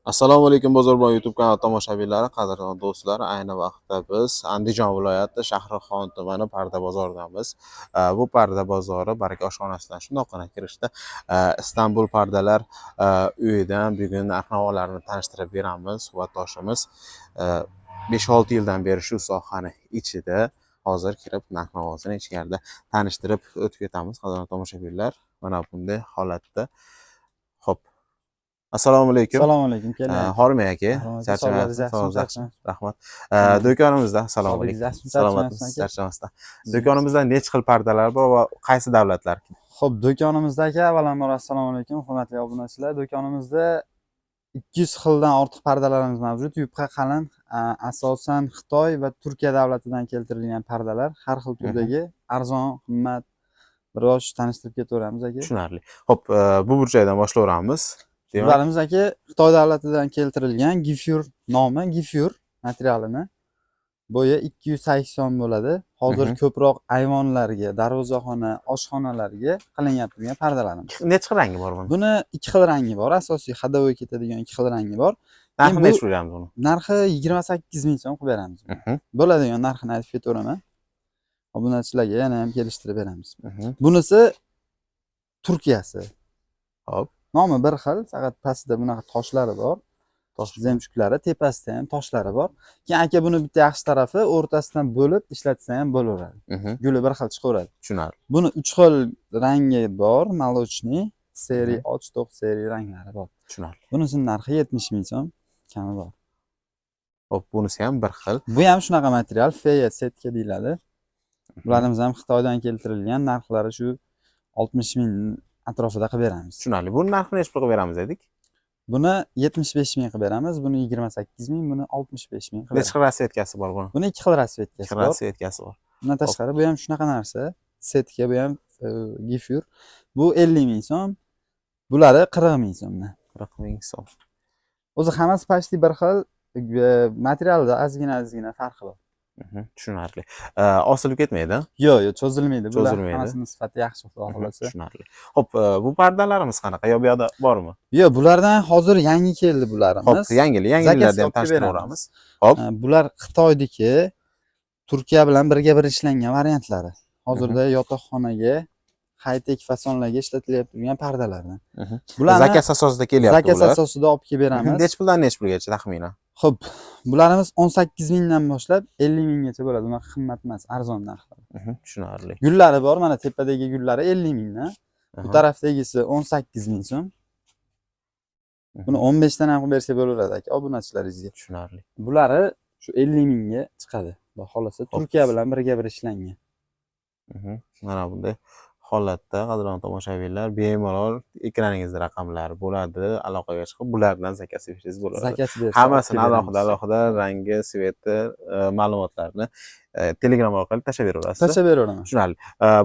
Assalomu alaykum bozorboy YouTube kanali tomoshabinlari, qadrdon do'stlar. Ayni vaqtda biz Andijon viloyati Shahrixon tumani Parda bozoridamiz. Bu Parda bozori Baraka oshxonasidan shundoqqina kirishda Istanbul pardalar uyidan bugun narx-navolarni tanishtirib beramiz. Suhbatdoshimiz 5-6 yildan beri shu sohani ichida, hozir kirib narx-navosini ichkarida tanishtirib o'tib ketamiz. Qadrdon tomoshabinlar, mana bunday holatda. Xo'p. Assalomu alaykum. Assalomu alaykum. Hormang aka. Charchamayapsiz. Rahmat. Do'konimizda assalomu alaykum. Salomatmisiz? Charchamasdan. Do'konimizda necha xil pardalar bor va qaysi davlatlar? Xo'p, do'konimizda aka, avvalambor assalomu alaykum, hurmatli obunachilar. Do'konimizda 200 xildan ortiq pardalarimiz mavjud. Yupqa qalin, asosan Xitoy va Turkiya davlatidan keltirilgan pardalar, har xil turdagi, arzon, qimmat, biroz tanishtirib ketaveramiz aka. Tushunarli. Xo'p, bu burchakdan boshlayveramiz. Bularimiz aka Xitoy davlatidan keltirilgan Gifur nomi, Gifur materialini bo'yi 280 bo'ladi. Hozir ko'proq ayvonlarga, darvozaxona, oshxonalarga qilinib turgan pardalarimiz. Necha xil rangi bor buni? Buni 2 xil rangi bor. Asosiy hadavoy ketadigan 2 xil rangi bor. Narxi necha beramiz buni? Narxi 28 ming so'm qilib beramiz. Bo'ladigan narxini aytib ketaveraman. Obunachilarga yana ham kelishtirib beramiz. Bunisi Turkiyasi. Hop. Nomi bir xil, faqat pastida bunaqa toshlari bor. Tosh zemchuklari, tepasida ham toshlari bor. Keyin aka buni bitta yaxshi tarafi o'rtasidan bo'lib ishlatsa ham bo'laveradi. Guli bir xil chiqaveradi. Tushunarli. Buni 3 xil rangi bor, malochniy, seri, och-to'q seri ranglari bor. Tushunarli. Bunisining narxi 70 ming so'm, kami bor. Xo'p, bunisi ham bir xil. Bu ham shunaqa material, feya setka deyiladi. Bularimiz ham Xitoydan keltirilgan, narxlari shu 60 ming atrofida qilib beramiz. Tushunarli. Buni narxini necha qilib beramiz dedik? Buni 75 ming qilib beramiz. Buni 28 ming, buni 65 ming qilib. Necha xil rasvetkasi bor buni? Buni 2 xil rasvetkasi bor. Rasvetkasi bor. Bundan tashqari bu ham shunaqa narsa. Setka bu ham Gifur. Bu 50 ming so'm. Buları 40 ming so'mdan. 40 ming so'm. O'zi hammasi pashti bir xil, materialda ozgina farqi bor. Tushunarli. Osilib ketmaydi? Yo'q, cho'zilmaydi. Bular Cho'zilmaydi. hammasini sifati yaxshi, xudo xolasa. Tushunarli. Xo'p, bu pardalarimiz qanaqa? Yo bu yoqda bormi? Yo'q, bulardan hozir yangi keldi bularimiz. Xo'p, yangilarni ham tanishtiramiz. Xo'p. Bular Xitoydagi Turkiya bilan birga bir ishlangan variantlari. Hozirda yotoqxonaga, high-tech fasonlarga ishlatilayotgan turgan pardalardan. Bular zakaz asosida kelyapti bular. Zakaz asosida olib kelib beramiz. Necha puldan necha pulgacha taxminan? Xo'p, bularimiz 18 mingdan boshlab 50 minggacha bo'ladi. Unaqa qimmat emas, arzon narxlar. Tushunarli. Gullari bor, mana tepadagi gullari 50 mingdan. Bu tarafdagisi 18 ming so'm. Buni 15 dan ham qilib bersa bo'laveradi aka, obunachilaringizga. Tushunarli. Bulari shu 50 mingga chiqadi. Xudo xolasa Turkiya bilan birga bir ishlangan. Mana bunday holatda qadrdon tomoshabinlar, bemalol ekraningizda raqamlari bo'ladi, aloqaga chiqib bulardan zakaz berishingiz bo'ladi. Zakaz bersa hammasini alohida rangi, sveti, ma'lumotlarni Telegram orqali tashlab beraverasiz. Tashlab beraman. Tushunarli.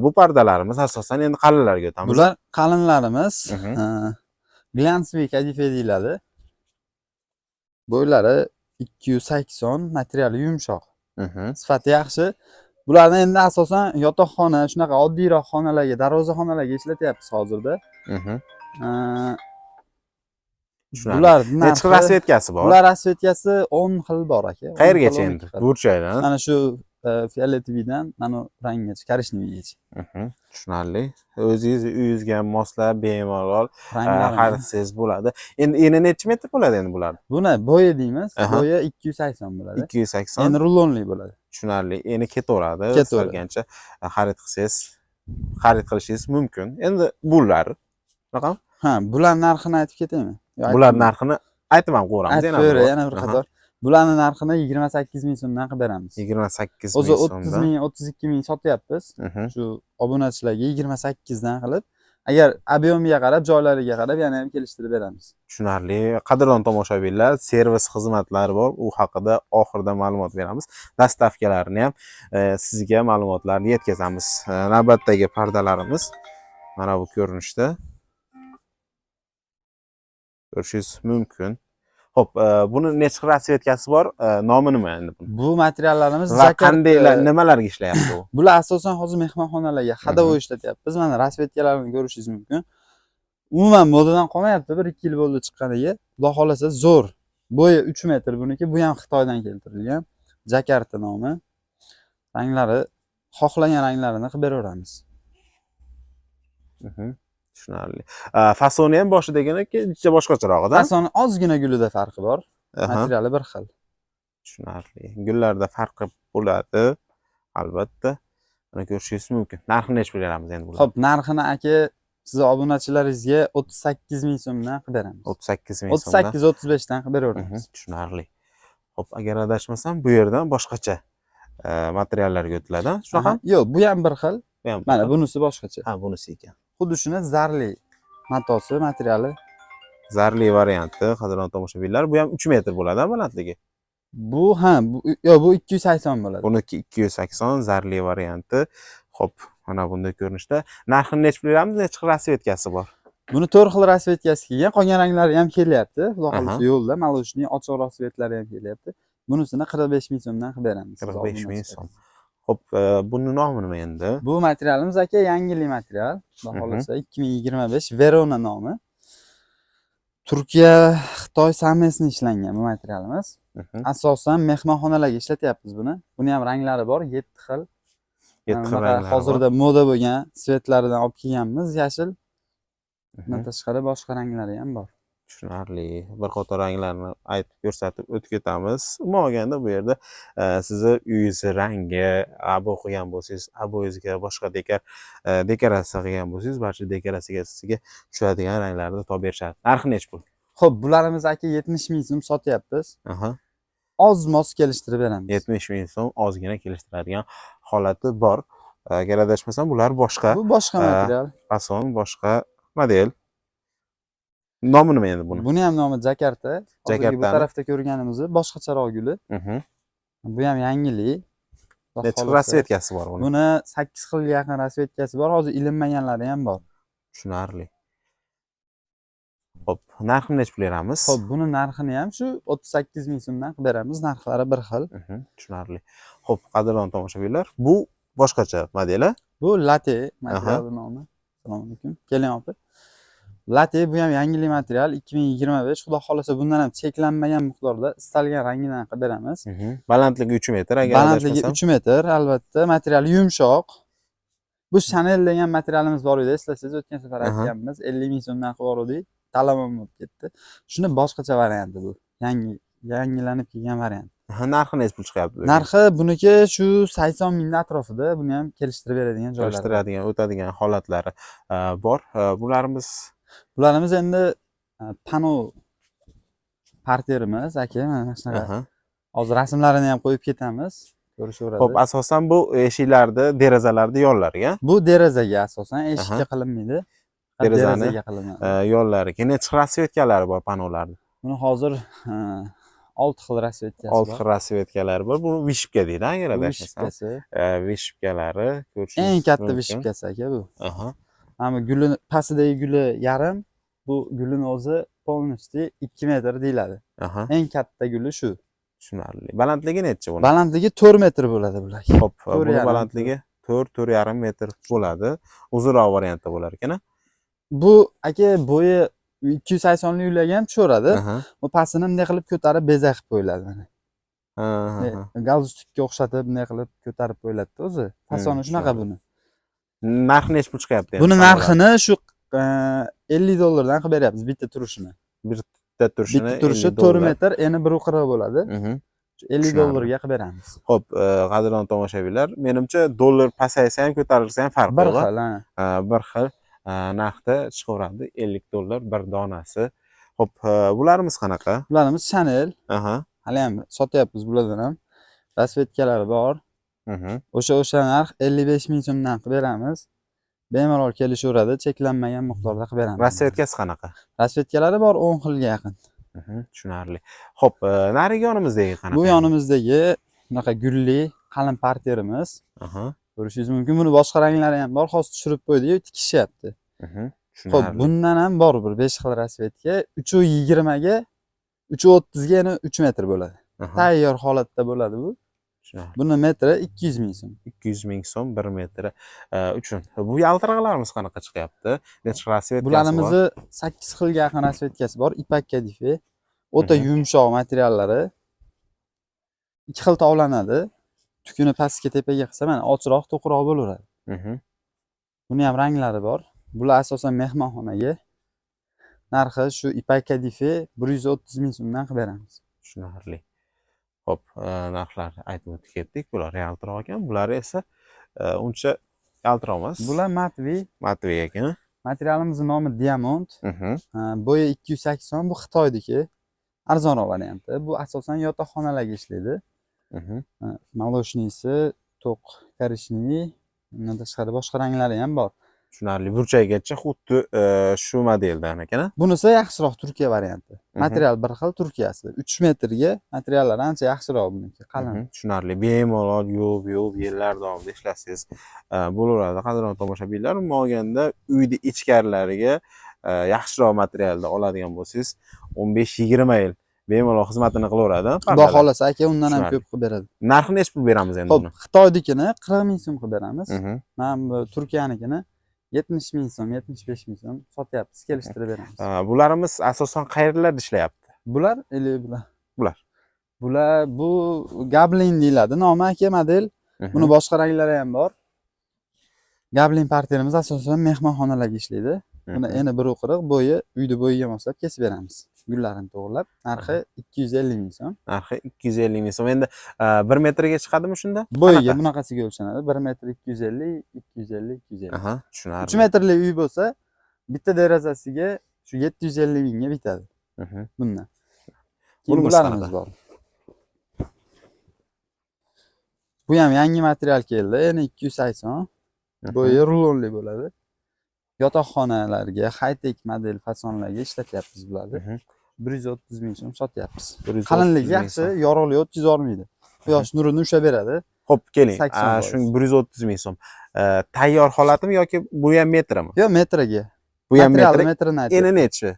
Bu pardalarimiz asosan endi qalinlarga o'tamiz. Bular qalinlarimiz glansli kadife deyiladi. Bo'ylari 280, materiali yumshoq. Sifati yaxshi. Bularni endi asosan yotoqxona, shunaqa oddiyroq xonalarga, darvozaxonalarga ishlatyapmiz hozirda. Bular necha xil rasvetkasi bor? Bular rasvetkasi 10 xil bor aka. Qayergacha endi? Burchakdan. Mana shu fioletovidan mana ranggacha, korishnevigacha. Tushunarli. O'zingiz uyingizga moslab bemalol xaridsangiz bo'ladi. Endi necha metr bo'ladi endi bular? Buni bo'yi deymiz. Bo'yi 280 bo'ladi. 280. Endi rulonli bo'ladi. Tushunarli. Endi ketaveradi. Istalgancha xarid qilsangiz, xarid qilishingiz mumkin. Endi bular raqam? Ha, bular narxini aytib ketaymi? Bular narxini aytib ham qo'yamiz yana bir qator. Bularning narxini 28 ming so'mdan qilib beramiz. 28 ming so'mdan. O'zi 30 ming, 32 ming sotyapmiz. Shu obunachilarga 28 dan qilib, agar ob'yomiga qarab, joylariga qarab yana ham kelishtirib beramiz. Tushunarli. Qadrdon tomoshabinlar, servis xizmatlari bor. U haqida oxirida ma'lumot beramiz. Dastavkalarini ham sizga ma'lumotlarni yetkazamiz. Navbatdagi pardalarimiz mana bu ko'rinishda ko'rishingiz mumkin. Xo'p, buni necha xil rasvetkasi bor? Nomi nima endi buni? Bu materiallarimiz qandaylar, nimalarga ishlayapti bu? Bular asosan hozir mehmonxonalarga hadavoy ishlatyapmiz. Mana rasvetkalarini ko'rishingiz mumkin. umuman modadan qolmayapti. 1-2 yil bo'ldi chiqqaniga. Xudo xolasa zo'r. Bo'yi 3 metr buniki. Bu ham Xitoydan keltirilgan. Jakarta nomi. Ranglari xohlagan ranglarini qilib beraveramiz. Tushunarli. Fasoni ham boshidaginikicha boshqacharoq-da. Fasoni ozgina gulida farqi bor. Materiali bir xil. Tushunarli. Gullarda farqi bo'ladi. Albatta. Mana ko'rishingiz mumkin. Narxini necha beramiz endi bular? Xo'p, narxini aka siz obunachilaringizga 38 ming so'mdan qilib beramiz. 38 ming so'mdan. 38-35 dan qilib beraveramiz. Tushunarli. Xo'p, agar adashmasam bu yerdan boshqacha materiallarga o'tiladi. Shunaqa? Yo'q, bu ham bir xil. Bu ham. Mana bunisi boshqacha. Ha, bunisi ekan. Xuddi shuni zarli matosi materiali. Zarli varianti, qadrdon tomoshabinlar, bu ham 3 metr bo'ladi balandligi. Bu bu 280 bo'ladi. Buniki 280 zarli varianti. Xo'p, mana bunday ko'rinishda. Narxini necha beramiz? Necha xil rasvetkasi bor? Buni 4 xil rasvetkasi kelgan, qolgan ranglari ham kelyapti. Xudo xolasa yo'lda molojniy ochiq rasvetlari ham kelyapti. Bunisini 45 ming so'mdan qilib beramiz. 45 ming so'm. Xo'p, buni nomi nima endi? Bu materialimiz aka yangi material. Xudo xolasa 2025 Verona nomi. Turkiya, Xitoy samesni ishlangan bu materialimiz. Asosan mehmonxonalarga ishlatyapmiz buni. Buni ham ranglari bor, 7 xil. 7 xil ranglar. Hozirda moda bo'lgan svetlardan olib kelganmiz, yashil. Bundan tashqari boshqa ranglari ham bor. Tushunarli. Bir qator ranglarni aytib ko'rsatib o'tib ketamiz. Umuman olganda bu yerda sizni uyingiz rangi, abo qilgan bo'lsangiz, aboyingizga boshqa dekoratsiya qilgan bo'lsangiz, barcha dekoratsiyasiga tushadigan ranglarni topib berishadi. Narxi necha pul? Xo'p, bularimiz aka 70 ming so'm sotyapmiz. Oz-moz kelishtirib beramiz. 70 ming so'm ozgina kelishtiradigan holati bor. Agar adashmasam, bular boshqa. Bu boshqa material. Fason, boshqa model. Nomi nima endi buni? Buni ham nomi Jakarta. Jakarta. Bu tarafda ko'rganimiz boshqacharoq guli. Bu ham yangilik. Necha xil rasvetkasi bor buni? Buni 8 xilga yaqin rasvetkasi bor. Hozir ilinmaganlari ham bor. Tushunarli. Xo'p, narxini necha pul beramiz? Xo'p, buni narxini ham shu 38 ming so'mdan qilib beramiz. Narxlari bir xil. Tushunarli. Xo'p, qadrdon tomoshabinlar, bu boshqacha modeli. Bu latte materiali nomi. Assalomu alaykum. Keling opa. Latte bu ham yangilik material 2025. Xudo xolasa bundan ham cheklanmagan miqdorda istalgan rangidan qilib beramiz. Balandligi 3 metr agar balandligi 3 metr albatta. Materiali yumshoq. Bu Chanel degan materialimiz bor edi. Eslasangiz o'tgan safar aytganmiz. 50 ming so'mdan qilib yubordik. Talabam bo'lib ketdi. Shuni boshqacha varianti bu. Yangilanib kelgan variant. Narxi necha pul chiqyapti? Narxi buniki shu 80 ming atrofida. Buni ham kelishtirib beradigan joylari. Kelishtiradigan, o'tadigan holatlari bor. Bularimiz endi pano parterimiz aka, mana shunaqa. Hozir rasmlarini ham qo'yib ketamiz. Ko'rishaveradi. Xo'p, asosan bu eshiklarda, derazalarda yo'llarga. Bu derazaga asosan, eshikka qilinmaydi. Derazaga qilinadi. Yo'llariga necha rasvetkalari bor panolarda? Buni hozir 6 xil rasvetkasi bor. 6 xil rasvetkalari bor. Bu vishipka deydi, agar adashmasam. Vishipkalari ko'rishingiz eng katta vishipkasi aka bu. Mana guli pastidagi guli yarim, bu gulning o'zi polностью 2 metr deyiladi. Eng katta guli shu. Tushunarli. Balandligi necha buni? Balandligi 4 metr bo'ladi bular. Xo'p, buni balandligi 4-4,5 metr bo'ladi. Uzunroq variantda bo'lar ekan. Bu aka bo'yi 280 ni yulagan tushaveradi. Bu pastini bunday qilib ko'tarib bezak qilib qo'yiladi mana. Galstukka o'xshatib bunday qilib ko'tarib qo'yiladi-da o'zi. Fasoni shunaqa buni. Narxi necha pul chiqyapti endi? Buni narxini shu $50 dan qilib beryapmiz bitta turishini. Bitta turishi 4 metr, eni 1.40 bo'ladi. $50 ga qilib beramiz. Xo'p, qadrdon tomoshabinlar, menimcha dollar pasaysa ham ko'tarilsa ham farqi yo'q. Bir xil narxda chiqaveradi. $50 bir donasi. Xo'p, bularimiz qanaqa? Bularimiz Chanel. Hali ham sotyapmiz bulardan ham. Rasvetkalari bor. O'sha narx 55 ming so'mdan qilib beramiz. Bemalol kelishaveradi, cheklanmagan miqdorda qilib beramiz. Rasvetkasi qanaqa? Rasvetkalari bor 10 xilga yaqin. Tushunarli. Xo'p, narigi yonimizdagi qanaqa? Bu yonimizdagi bunaqa gulli qalin parterimiz. Ko'rishingiz mumkin. Buni boshqa ranglari ham bor. Hozir tushirib qo'ydik, tikishyapti. Xo'p, bundan ham bor bir 5 xil rasvetka. 320 ga 330 ga yana 3 metr bo'ladi. Tayyor holatda bo'ladi bu. Tushunarli. Buni metri 200 ming so'm. 200 ming so'm 1 metri uchun. Bu yaltiraqlarimiz qanaqa chiqyapti? Necha rasvetkasi bor? Bularimizni 8 xilga yaqin rasvetkasi bor. Ipak kadife. O'ta Mhm. yumshoq materiallari. 2 xil tovlanadi. Tukuni pastga tepaga qilsa, mana ochiqroq, to'qroq bo'laveradi. Mhm. Buni ham ranglari bor. Bular asosan mehmonxonaga. Narxi shu ipak kadife 130 ming so'mdan qilib beramiz. Tushunarli. Xo'p, narxlarni aytib o'tib ketdik. Bular yaltiroq ekan, bular esa uncha yaltiroq emas. Bular matviy. Matviy ekan. Materialimizning nomi Diamond. Mhm. Bo'yi 280, bu Xitoyniki. Arzonroq varianti. Bu asosan yotoqxonalarga ishlaydi. Mhm. Moloshnisi, to'q korishniy, undan tashqari boshqa ranglari ham bor. Tushunarli. Burchakgacha xuddi shu modeldan ekan. Bunisi yaxshiroq Turkiya varianti. Material bir xil, Turkiyasi. 3 metrga materiallar ancha yaxshiroq buniki, qalin. Tushunarli. Bemalol yuvib yillar davomida ishlasangiz bo'laveradi. Qadrdon tomoshabinlar, umuman olganda uyni ichkarilariga yaxshiroq materialda oladigan bo'lsangiz 15-20 yil bemalol xizmatini qilaveradi. Xudo xolasa aka undan ham ko'p qilib beradi. Narxini necha pul beramiz endi Xo'p, buni? Xitoynikini 40 ming so'm qilib beramiz. Mhm. Mana bu Turkiyanikini 70 ming so'm, 75 ming so'm sotyapmiz, kelishtirib beramiz. Bularimiz asosan qayerlarda ishlayapti? Bular Bular. Bular bu Gablin deyiladi nomi aka model. Buni boshqa ranglari ham bor. Gablin partiyamiz asosan mehmonxonalarga ishlaydi. Buni eni 1.40 bo'yi, uyni bo'yiga moslab kesib beramiz. Gullarini to'g'irlab, narxi 250 ming so'm. Narxi 250 ming so'm. Endi 1 metrga chiqadimi shunda? Bo'yiga bunaqasiga o'lchanadi. 1 metr 250, 250, 250. Aha, tushunarli. 3 metrli uy bo'lsa, bitta derazasiga shu 750 mingga bitadi. Bundan. Keyin bularimiz bor. Bu ham yangi material keldi. Eni 280. Bo'yi rulonli bo'ladi. Yotoqxonalarga, high-tech model fasonlarga ishlatyapmiz bularni. 130 ming so'm sotyapmiz. Qalinligi yaxshi, yorug'lik o'tkaza olmaydi. Quyosh nurini ushlab beradi. Xo'p, keling. Shu 130 ming so'm. Tayyor holatimi yoki bu ham metrimi? Yo'q, metriga. Bu ham metr. Metrini aytdi. Eni nechi?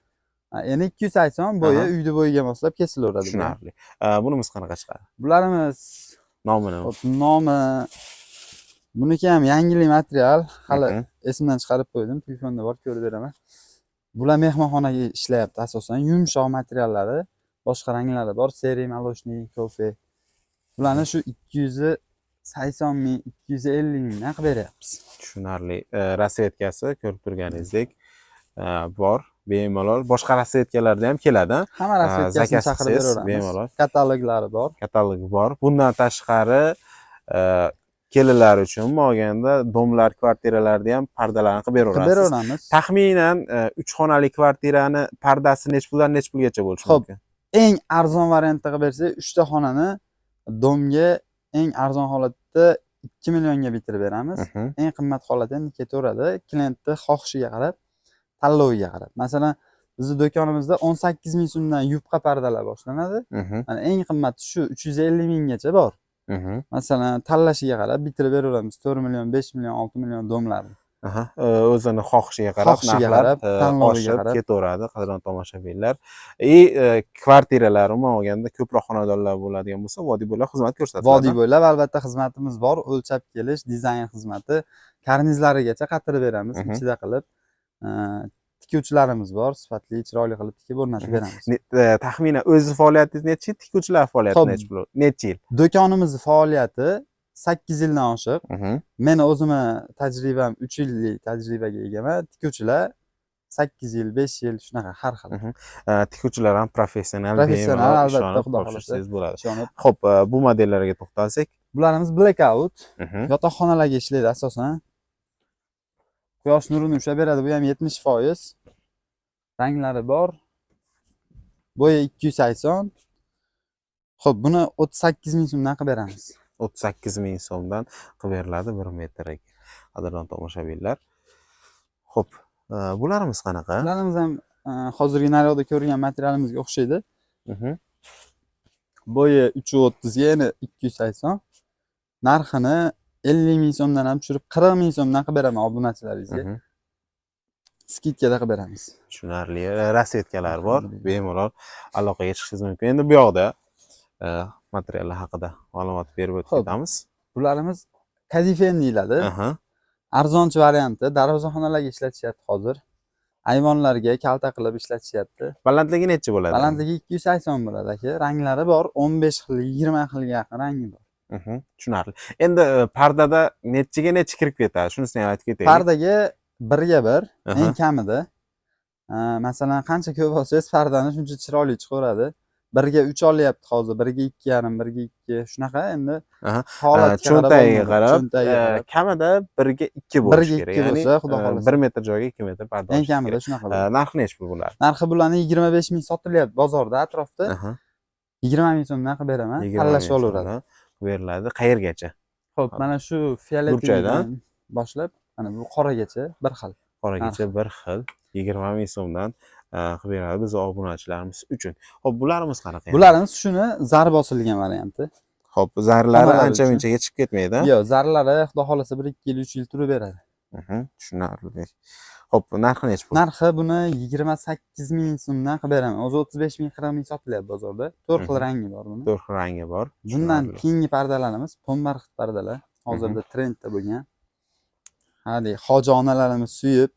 Eni 280, bo'yi uyni bo'yiga moslab kesilaveradi. Tushunarli. Bunimiz qanaqa chiqadi? Bularimiz nomini. Nomi buniki ham yangilik material, hali esimdan chiqarib qo'ydim, telefonda bor, ko'rib beraman. Bular mehmonxonaga ishlayapti asosan, yumshoq materiallari, boshqa ranglari bor, seri, молочный, kofe. Bularni shu 280 ming, 250 mingdan qilib beryapmiz. Tushunarli. Rasvetkasi ko'rib turganingizdek bor, bemalol. Boshqa rasvetkalarda ham keladi. Hamma rasvetkasini chaqirib beraveramiz. Bemalol. Kataloglari bor. Katalogi bor. Bundan tashqari kelinlar uchun olganda domlar, kvartiralarda ham pardalarni qilib beraveramiz. Taxminan 3 xonali kvartirani pardasi necha puldan necha pulgacha bo'lishi mumkin? Eng arzon variantda qilib bersak, 3 ta xonani domga eng arzon holatda 2 millionga bitirib beramiz. Eng qimmat holat endi ketaveradi. Klientning xohishiga qarab, tanloviga qarab. Masalan, bizning do'konimizda 18 ming so'mdan yupqa pardalar boshlanadi. Mana eng qimmati shu 350 minggacha bor. Masalan, tanlashiga qarab bitirib beraveramiz. 4 million, 5 million, 6 million domlarni. O'zini xohishiga qarab, narxlar tanloviga qarab ketaveradi, qadrdon tomoshabinlar. Kvartiralar umuman olganda ko'proq xonadonlar bo'ladigan bo'lsa, vodiy bo'ylab xizmat ko'rsatadi. Vodiy bo'ylab albatta xizmatimiz bor. O'lchab kelish, dizayn xizmati, karnizlarigacha qatirib beramiz, ichida qilib. Tikuvchilarimiz bor, sifatli, chiroyli qilib tikib o'rnatib beramiz. Taxminan o'zi faoliyatingiz necha yil? Tikuvchilar faoliyati necha yil? Do'konimizning faoliyati 8 yildan oshiq. Meni o'zimni tajribam 3 yillik tajribaga egaman. Tikuvchilar 8 yil, 5 yil shunaqa har xil. Tikuvchilar ham professional, albatta, xudo xolasa bo'ladi. Xo'p, bu modellarga to'xtalsak, bularimiz blackout, yotoqxonalarga ishlaydi asosan. Quyosh nurini ushlab beradi, bu ham 70%. Ranglari bor. Bo'yi 280. Xo'p, buni 38 ming so'mdan qilib beramiz. 38 ming so'mdan qilib beriladi 1 metrga. Qadrdon tomoshabinlar. Xo'p, bularimiz qanaqa? Bularimiz ham hozirgi naryoqda ko'rgan materialimizga o'xshaydi. Bo'yi 330 ga yana 280. Narxini 50 ming so'mdan ham tushirib 40 ming so'mdan qilib beraman obunachilaringizga. Skidkada qilib beramiz. Tushunarli. Rasvetkalar bor. Bemalol aloqaga chiqishingiz mumkin. Endi bu yoqda materiallar haqida ma'lumot berib o'tib Xo'p. ketamiz. Bularimiz kadifen deyiladi. Aha. Arzonchi varianti. Darvozaxonalarga ishlatishyapti hozir. Ayvonlarga kalta qilib ishlatishyapti. Balandligi necha bo'ladi? Balandligi 280 bo'ladi aka. Ranglari bor, 15 xil, 20 xilga yaqin rangi bor. Tushunarli. Endi pardada nechiga necha kirib ketadi? Shunisini ham aytib ketaylik. Pardaga 1 Aha. eng kamida. Masalan, qancha ko'p olsangiz pardani shuncha chiroyli chiqaveradi. 1 3 olyapti hozir, 1 2,5, 1 2 shunaqa endi Aha. holatga Cho'ntagiga qarab, cho'ntagiga qarab. kamida 1 ga 2 bo'lishi 1 ga kerak. 2 Ya'ni bo'lsa, xudo xohlasa. 1 metr joyga 2 metr parda Eng olishi kamida kerak. shunaqa bo'ladi. Narxi necha pul bo'ladi? Narxi bularni 25 ming sotilyapti bozorda atrofda. Aha. 20 ming so'mdan qilib beraman. 20 Tanlashib ming olaveradi. so'mdan beriladi. Qayergacha? Xo'p, mana shu Burchakdan fioletidan boshlab, mana bu qoragacha bir xil. Qoragicha bir xil 20 ming so'mdan qilib beradi biz obunachilarimiz uchun. Xo'p, bularimiz qanaqa? Bularimiz shuni zar bosilgan varianti. Xo'p, zarlari Xonalar ancha uchun. munchaga chiqib ketmaydi. Yo'q, zarlari xudo xolasa 1 2 yil 3 yil turib beradi. Tushunarli. Xo'p, narxi necha pul? Narxi buni 28 ming so'mdan qilib beraman. O'zi 35 ming 40 ming sotilyapti bozorda. 4 xil rangi bor buni. 4 xil rangi bor. Bundan keyingi pardalarimiz pombarxit pardalar. Hozirda trendda bo'lgan. Hali hoji onalarimiz suyib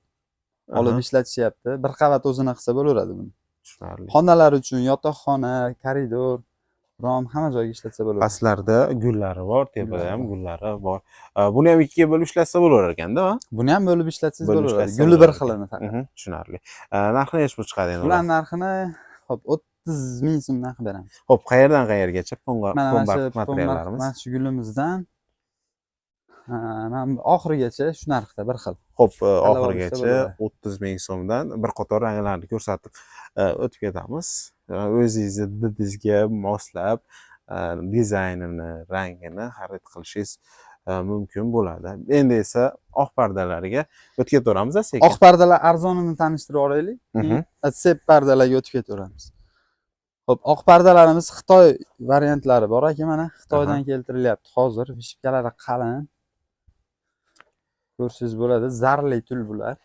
olib ishlatishyapti. Bir qavat o'zini qilsa bo'laveradi buni. Tushunarli. Xonalar uchun yotoqxona, koridor, rom hamma joyga ishlatsa bo'laveradi. Pastlarda gullari bor, tepada ham gullari bor. Buni ham ikkiga bo'lib ishlatsa bo'lar ekanda, ha? Buni ham bo'lib ishlatsangiz Bo'lib bo'laveradi. ishlatsa Guli bir bo'lar xilini faqat. Tushunarli. Narxi necha pul chiqadi endi? Bular narxini hop 30 ming so'mdan qilib beramiz. Xo'p, qayerdan qayergacha Mana pombar shu materiallarimiz? mana shu gulimizdan mana oxirigacha shu narxda bir xil. Xo'p, olsa oxirigacha bo'ladi. 30 ming so'mdan bir qator ranglarni ko'rsatib o'tib ketamiz. O'zingizni didingizga moslab dizaynini, rangini xarid qilishingiz mumkin bo'ladi. Endi esa oq pardalariga o'tib ketaveramiz sekin. Oq pardalar arzonini tanishtirib olaylik. Sep pardalarga o'tib ketaveramiz. Xo'p, oq pardalarimiz Xitoy variantlari bor aka, mana Xitoydan keltirilyapti hozir. Vishipkalari qalin. Ko'rsangiz bo'ladi, zarli tul bular.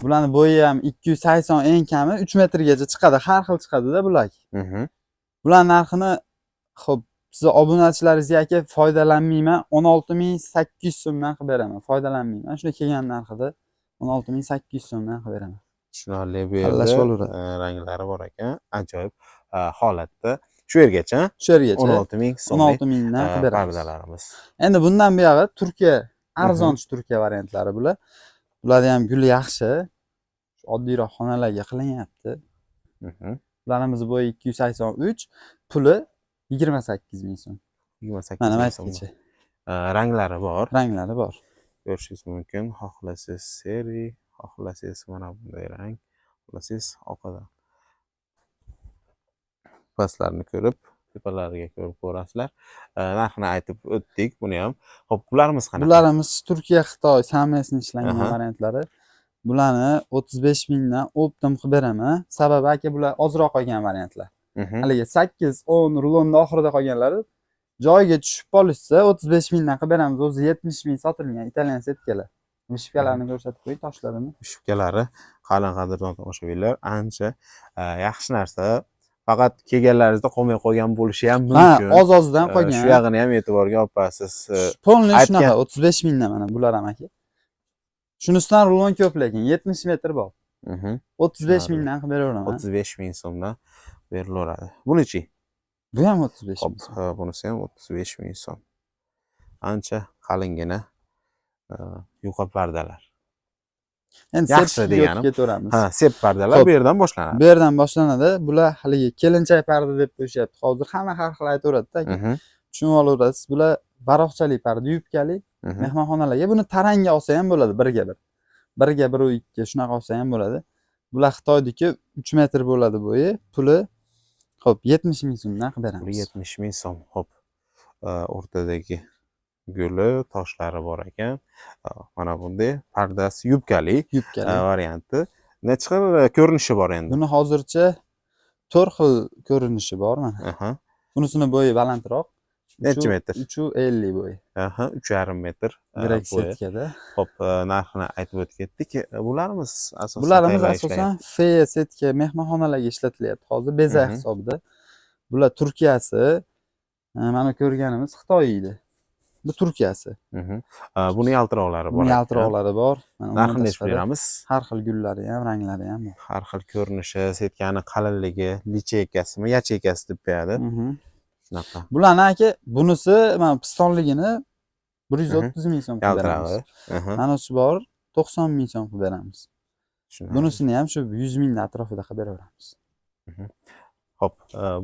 Bularni bo'yi ham 280 eng kami 3 metrgacha chiqadi, har xil chiqadi-da bular. Bular narxini xo'p, siz obunachilaringizga aka foydalanmayman, 16800 so'mdan qilib beraman. Foydalanmayman. Shunday kelgan narxida 16800 so'mdan qilib beraman. Tushunarli, bu yerda ranglari bor ekan, ajoyib holatda. Shu yergacha? Shu yergacha 16 ming so'm. 16 mingdan qilib beramiz. Pardalarimiz. Endi bundan buyog'i Turkiya arzonchi Turkiya variantlari bular. Bularda ham gul yaxshi. Oddiyroq xonalarga qilinyapti. Bularimiz bo'yi 283, puli 28 ming so'm. 28 Mana ming so'm. Ranglari bor. Ranglari bor. Ko'rishingiz mumkin. Xohlasangiz seri, xohlasangiz mana bunday rang, xohlasangiz oqadan. Pastlarini ko'rib, tepalariga ko'rib ko'rasizlar. Narxini aytib o'tdik buni ham. Xo'p, bularimiz qanaqa? Bularimiz Turkiya, Xitoy samesni ishlangan variantlari. Bularni 35 mingdan optim qilib beraman. Sababi aka bular ozroq qolgan variantlar. Haliga 8-10 rulonda oxirida qolganlari joyiga tushib qolishsa 35 mingdan qilib beramiz. O'zi 70 ming sotilgan italyan setkalar. Vishipkalarni ko'rsatib qo'y, toshlarini. Vishipkalari qalin qadrdon tomoshabinlar, ancha yaxshi narsa. Faqat kelganlaringizda qolmay qolgan bo'lishi ham mumkin. Oz-ozdan qolgan. Shu yog'ini ham e'tiborga olasiz. Polni shunaqa 35 mingdan mana bular ham aka. Shunisidan rulon ko'p lekin 70 metr bor. 35 mingdan qilib beraveraman. 35 ming so'mdan berilaveradi. Bunichi? Bu ham 35 ming. Xo'p, bunisi ham 35 ming so'm. Ancha qalingina yuqa pardalar. Endi yaxshi deganim. ketaveramiz. Sep pardalar bu yerdan boshlanadi. Bu yerdan boshlanadi. Bular haligi kelinchak parda deb qo'yishyapti. Hozir hamma har xil aytaveradi-da aka. Tushunib olaverasiz. Bular baroqchali parda, yubkali. Mehmonxonalarga buni taranga olsa ham bo'ladi, birga bir. Birga 1-2 shunaqa olsa ham bo'ladi. Bular Xitoydiki 3 metr bo'ladi bo'yi. Puli xo'p 70 ming so'mdan qilib beramiz. 70 ming so'm. Xo'p. O'rtadagi guli, toshlari bor ekan. Mana bunday pardasi yubkali varianti. Necha xil ko'rinishi bor endi? Buni hozircha 4 xil ko'rinishi bor mana. Bunisini bo'yi balandroq. Necha metr? 350 bo'yi. 3,5 metr. Direkt setkada. Xo'p, narxini aytib o'tib ketdik. Bularimiz asosan feya setka mehmonxonalarga ishlatilyapti hozir bezak hisobida. Bular Turkiyasi. Mana ko'rganimiz Xitoy edi. Bu Turkiyasi. Buni yaltiroqlari bor. Buni yaltiroqlari bor. Mana Narxini undan necha tashqari beramiz? har xil gullari ham, ranglari ham bor. Har xil ko'rinishi, setkani qalinligi, licheykasimi, yacheykasi deb beradi. Shunaqa. Bularni aka, bunisi mana pistonligini 130 ming so'm qilib beramiz. Yaltirog'i. Manisi bor 90 ming so'm qilib beramiz. Bunisini ham shu 100 ming atrofida qilib beraveramiz. Xo'p,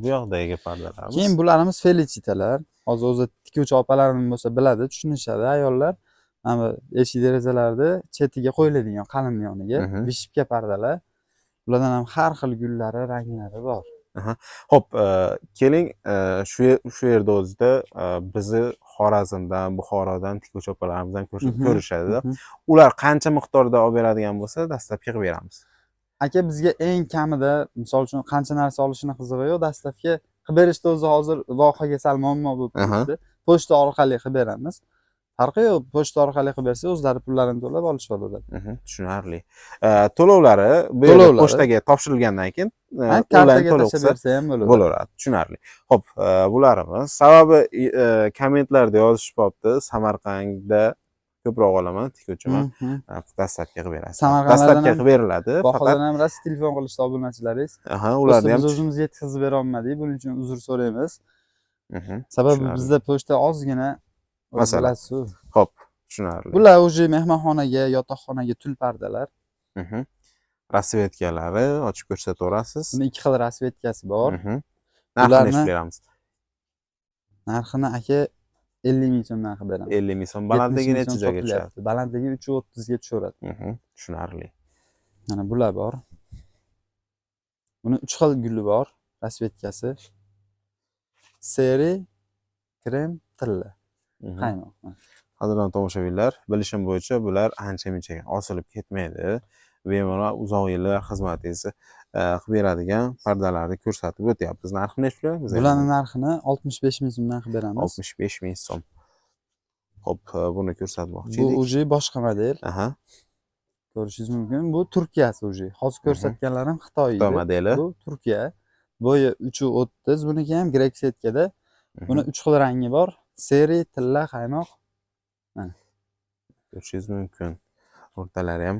bu yoqdagi pardalarimiz. Keyin bularimiz Felicitalar. Hozir o'zi tikuvchi opalarim bo'lsa biladi, tushunishadi ayollar. Mana eshik derazalarni chetiga qo'yiladigan qalin yoniga vishipka pardalar. Bulardan ham har xil gullari, ranglari bor. Xo'p, keling, shu yerda o'zida bizni Xorazmdan, Buxorodan tikuvchi opalarimizdan ko'rishadi. Ular qancha miqdorda olib beradigan bo'lsa, dastlabki qilib beramiz. Aka, bizga eng kamida, misol uchun qancha narsa olishini qizig'i yo'q, dastlabki qilib berishda o'zi hozir vohaga sal muammo bo'lib turibdi. Pochta orqali qilib beramiz. Farqi yo'q, pochta orqali qilib bersa, o'zlari pullarini to'lab olishaveradi. Tushunarli. To'lovlari bu pochtaga topshirilgandan keyin kartaga tashlab bersa ham bo'laveradi. Tushunarli. Xo'p, bularimiz sababi kommentlarda yozishibdi, Samarqandda ko'proq olaman, tikuvchiman. Dastlabki qilib berasiz. Dastlabki qilib beriladi. Faqat ham rost telefon qilishdi obunachilaringiz. Ularni ham biz o'zimiz yetkazib bera olmadik. Buning uchun uzr so'raymiz. Sababi bizda pochta ozgina. Masalan. Xo'p, tushunarli. Bular o'zi mehmonxonaga, yotoqxonaga tul pardalar. Rasvetkalari ochib ko'rsataverasiz. Buni ikki xil rasvetkasi bor. Narxini necha beramiz? Narxini aka 50 ming so'mdan qilib beramiz. 50 ming so'm. Balandligi necha joyga tushadi? Balandligi 330 ga tushaveradi. Tushunarli. Mana bular bor. Buni 3 xil guli bor, rasvetkasi. Seri, krem, tilla. Qaymoq. Qadrli tomoshabinlar, bilishim bo'yicha bular ancha-munchaga osilib ketmaydi. Bemalol uzoq yillar xizmatingizni qilib beradigan pardalarni ko'rsatib o'tyapmiz. Narxi necha? Bularning narxini 65 ming so'mdan qilib beramiz. 65 ming so'm. Xo'p, buni ko'rsatmoqchi Bu edik. uji boshqa model. Ko'rishingiz mumkin. Bu Turkiyasi uji. Hozir ko'rsatganlarim Xitoy edi. modeli. Bu Turkiya. Bo'yi 330, buniki ham grek setkada. Buni 3 xil rangi bor. Seri, tilla, qaymoq. Mana. Ko'rishingiz mumkin. O'rtalari ham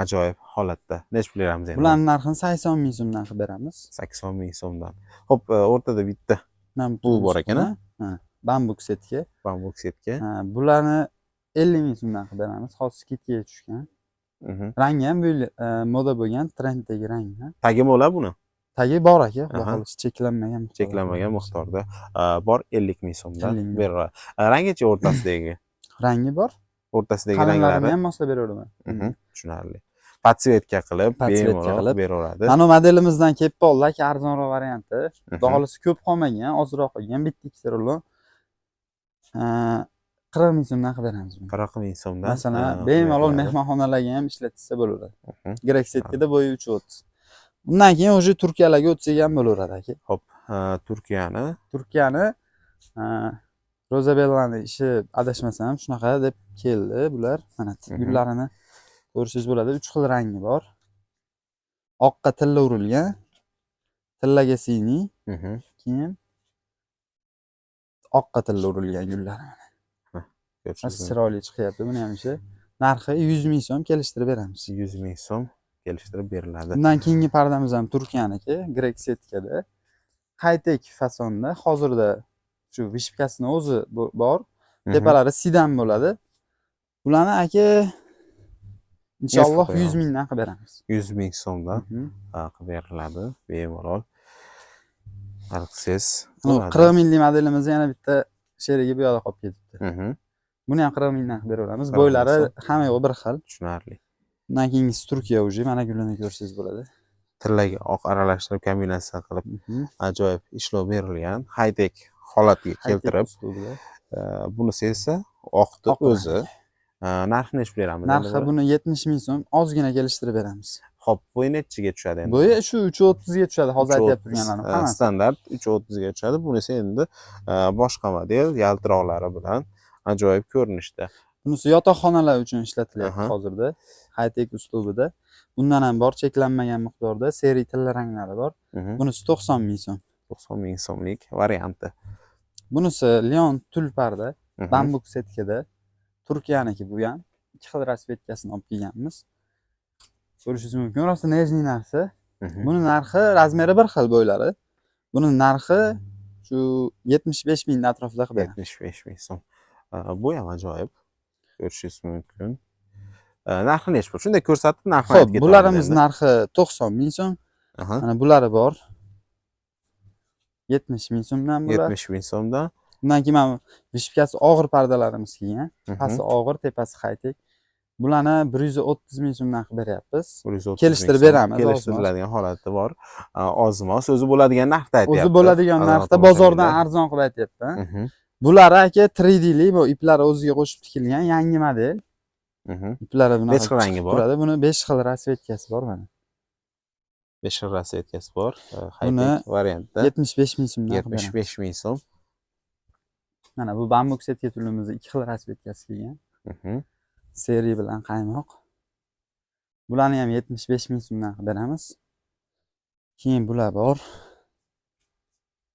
ajoyib holatda. Necha pul beramiz endi? Bularning narxini 80 ming so'mdan qilib beramiz. 80 ming so'mdan. Xo'p, o'rtada bitta bu bor ekan. Bambuk setka. Bambuk setka. Bularni 50 ming so'mdan qilib beramiz. Hozir skidga tushgan. Rangi ham moda bo'lgan, trenddagi rang. Tagi bo'la buni? Tagi bor aka, xolos cheklanmagan miqdorda bor 50 ming so'mdan beriladi. Rangichi o'rtasidagi? Rangi bor. O'rtasidagi ranglari ham moslab beraveraman. Tushunarli. Podsetka qilib, bemalol beraveradi. Mana modelimizdan kelib qoldi aka, arzonroq varianti. Xudo ko'p qolmagan, ozroq qolgan, bitta ikkita rulon. 40 ming so'mdan qilib beramiz buni. 40 ming so'mdan. Masalan, bemalol mehmonxonalarga ham ishlatsa bo'laveradi. Grek setkada bo'yi 330. Bundan keyin o'sha Turkiyalarga o'tsak ham bo'laveradi aka. Xo'p, Turkiyani Rozabellani ishi adashmasam shunaqa deb keldi bular. Mana gullarini ko'rishingiz bo'ladi. 3 xil rangi bor. Oqqa tilla urilgan, tillaga siniy, keyin oqqa tilla urilgan gullar. Chiroyli chiqyapti buni ham ishi. Narxi 100 ming so'm kelishtirib beramiz. 100 ming so'm kelishtirib beriladi. Bundan keyingi pardamiz ham Turkiyaniki, grek setkada. High-tech fasonda. Hozirda shu vishipkasini o'zi bor. Tepalari sidan bo'ladi. Bularni aka inshaalloh 100 mingdan qilib beramiz. 100 ming so'mdan qilib beriladi bemalol. Alqisiz. 40 minglik modelimizni yana bitta sherigi bu yoqda qolib ketibdi. Buni ham 40 mingdan qilib beraveramiz. Bo'ylari hamma yo'q bir xil. Tushunarli. Bundan keyingisi Turkiya uji, mana gulini ko'rsangiz bo'ladi. Tillaga oq aralashtirib kombinatsiya qilib ajoyib ishlov berilgan, high-tech holatga keltirib, bunisi esa oqni o'zi. Narxi necha beramiz? Narxi buni 70 ming so'm, ozgina kelishtirib beramiz. Xo'p, bo'yi nechiga tushadi endi? Bo'yi shu 330 ga tushadi, hozir aytib turganlarim hammasi. Standart 330 ga tushadi. Bunisi endi boshqa model, yaltiroqlari bilan ajoyib ko'rinishda. Bunisi yotoqxonalar uchun ishlatilyapti hozirda, high-tech uslubida. Bundan ham bor, cheklanmagan miqdorda seri tilla ranglari bor. Bunisi 90 ming so'm. 90 ming so'mlik varianti. Bunisi Leon tul parda, Mhm. bambuk setkada. Turkiyaniki bu ham. Ikki xil rasvetkasini olib kelganmiz. Ko'rishingiz mumkin. Rosa nejniy narsa. Mhm. Buni narxi razmeri bir xil bo'ylari. Buni narxi shu 75 ming atrofida qilib beramiz. 75 ming so'm. Bu ham ajoyib. Ko'rishingiz mumkin. Narxi nechi pul? Shunday ko'rsatib narxini aytib Xo'p, ketaman bularimiz endi. narxi 90 ming so'm. Aha. Mana bulari bor. 70 ming so'mdan bular. 70 ming so'mdan. Bundan keyin mana vishpkasi og'ir pardalarimiz kelgan. Mhm. Pasti og'ir, tepasi high-tech. Bularni 130 ming so'mdan qilib beryapmiz. 130 Kelishtirib ming so'm. beramiz, Kelishtiriladigan holati bor. Ozmos o'zi bo'ladigan narxda aytyapti. O'zi bo'ladigan narxda bozordan arzon qilib aytyapti. Mhm. Bular aka 3D'li, bu iplari o'ziga qo'shib tikilgan yangi model. Mhm. Iplari bunaqa 5 xil rangi bor. turadi. Buni 5 xil rasvetkasi bor mana. 5 xil rasvetkasi bor. Buni High-tech variantda 75 ming so'mdan qilib beramiz. 75 ming so'm. Mana bu bambuk setka tulimizning 2 xil rasvetkasi kelgan. Mhm. Seri bilan qaymoq. Bularni ham 75 ming so'mdan qilib beramiz. Keyin bular bor.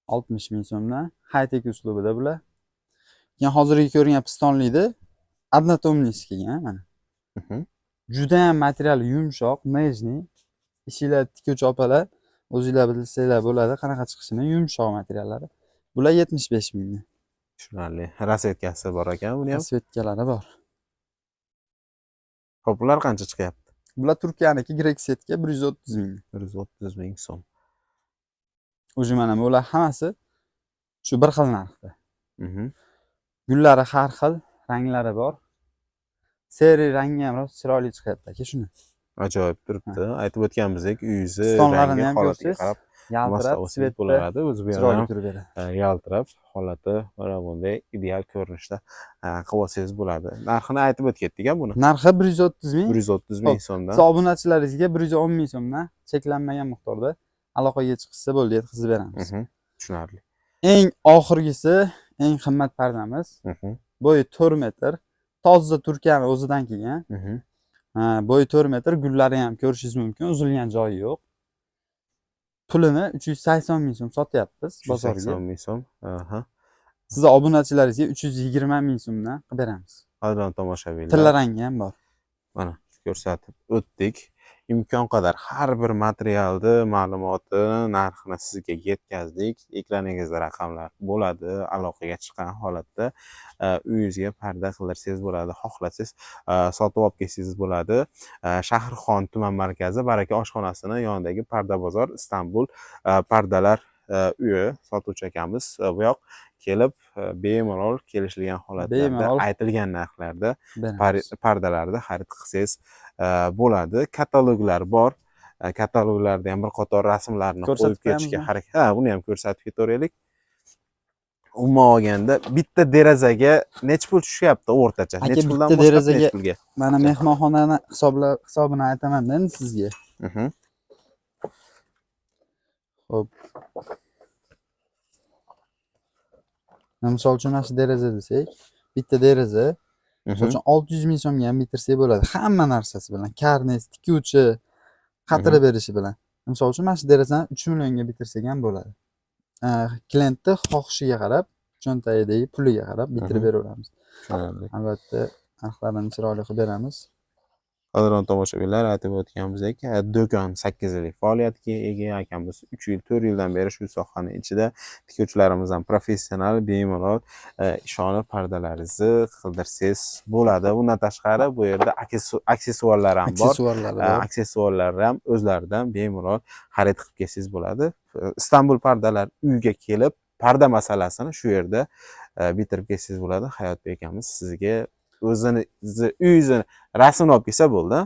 60 ming so'mdan. High-tech uslubida bular. Keyin hozirgi ko'rgan pistonlikda однотомнisi kelgan mana. Mhm. Juda ham material yumshoq, nejniy. Ishinglar tikuvchi opalar o'zinglar bilsanglar bo'ladi, qanaqa chiqishini, yumshoq materiallari. Bular 75 ming. Tushunarli. Rasvetkasi bor ekan, buni ham. Rasvetkalari bor. Xo'p, ular qancha chiqyapti? Bular Turkiyaniki Grek setka 130 ming. 130 ming so'm. O'zi mana bular hammasi shu bir xil narxda. Mhm. Gullari har xil, ranglari bor. Seri rangi ham rost chiroyli chiqyapti aka shuni. Ajoyib turibdi. Aytib o'tganimizdek, uyizni Pistonlarini rangi ham holatiga ko'rsangiz, qarab yaltirab, mos svetda bo'laradi. O'zi bu chiroyli yerdan turib beradi. yaltirab, holati mana bunday ideal ko'rinishda qilib olsangiz bo'ladi. Narxini aytib o'tdik-a buni. Narxi 130 ming. 130 ming so'mdan. Siz obunachilaringizga 110 ming so'mdan cheklanmagan miqdorda aloqaga chiqishsa bo'ldi, yetkazib beramiz. Mhm. Tushunarli. Eng oxirgisi, eng qimmat pardamiz. Mhm. Bo'yi 4 metr. Toza Turkiyani o'zidan kelgan. Mhm. Bo'yi 4 metr, gullari ham ko'rishingiz mumkin, uzilgan joyi yo'q. Pulini 380 ming so'm sotyapmiz bozorga. 180 ming so'm. Aha. Sizni obunachilaringizga 320 ming so'mdan qilib beramiz. Qadrdon tomoshabinlar. Tilla rangi ham bor. Mana ko'rsatib o'tdik. Imkon qadar har bir materialni ma'lumotini, narxini sizga yetkazdik. Ekraningizda raqamlar bo'ladi. Aloqaga chiqqan holatda uyingizga parda qildirsangiz bo'ladi. Xohlasangiz sotib olib kelsangiz bo'ladi. Shahrixon tuman markazi Baraka oshxonasini yonidagi Parda bozor, Istanbul pardalar uyi sotuvchi akamiz. Bu yoq kelib bemalol kelishilgan holatlarda Bemalol aytilgan narxlarda beramiz. pardalarni xarid qilsangiz bo'ladi. Kataloglar bor. Kataloglarda ham bir qator rasmlarni qo'yib Ko'rsatib ketishga qo'yamizmi? harakat. Ha, buni ham ko'rsatib ketaveraylik. Umuman olganda bitta derazaga necha pul tushyapti o'rtacha? Aka, Necha puldan bitta boshlab derazaga- necha pulga? Mana mehmonxonani hisobini aytaman endi sizga. Mhm. Xo'p. Misol uchun mana shu deraza desak, bitta deraza misol uchun 600 ming so'mga ham bitirsak bo'ladi. Hamma narsasi bilan, karnes, tikuvchi, qatirib berishi bilan. Misol uchun mana shu derazani 3 millionga bitirsak ham bo'ladi. Klientni xohishiga qarab, cho'ntagidagi puliga qarab bitirib beraveramiz. Tushunarli. Albatta, narxlarini chiroyli qilib beramiz. Qadrdon tomoshabinlar, aytib o'tganimizdek, do'kon 8 yillik faoliyatga ega. Akamiz 3 yil, 4 yildan beri shu sohani ichida. Tikuvchilarimiz ham professional, bemalol ishonib pardalaringizni qildirsangiz bo'ladi. Bundan tashqari bu yerda aksessuarlar ham bor. Aksessuarlari bor. Aksessuarlarni ham o'zlaridan bemalol xarid qilib kelsangiz bo'ladi. Istanbul pardalar uyiga kelib, parda masalasini shu yerda bitirib kelsangiz bo'ladi. Hayotbek akamiz sizga uyingizni rasmini olib kelsa bo'ldi.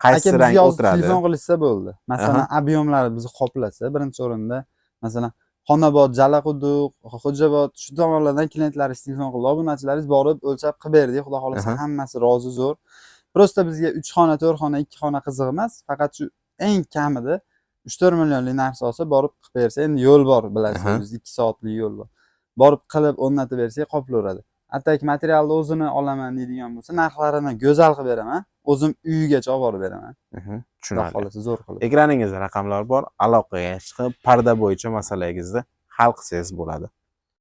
Qaysi Aka, rang bizga hozir o'tiradi? telefon qilishsa bo'ldi. Masalan, ob'yomlari bizni qoplasa, birinchi o'rinda, masalan, Xonobod, Jalaquduq, Xo'jobod shu tomonlardan klientlaringiz telefon qilib, obunachilaringiz borib o'lchab qilib berdik. Xudo xolasa hammasi rozi zo'r. Prosta bizga 3 xona, 4 xona, 2 xona qiziq emas. Faqat shu eng kamida 3-4 millionlik narsa olsa borib qilib bersa, endi yo'l bor, bilasiz, 2 soatlik yo'l bor. Borib qilib o'rnatib bersak qoplaveradi. Atak materialni o'zini olaman deydigan bo'lsa, narxlarini go'zal qilib beraman. O'zim uyigacha olib borib beraman. Xudo Tushunarli. xolasa zo'r qilib. Ekraningizda raqamlar bor. Aloqaga chiqib, parda bo'yicha masalagingizni hal qilsangiz bo'ladi.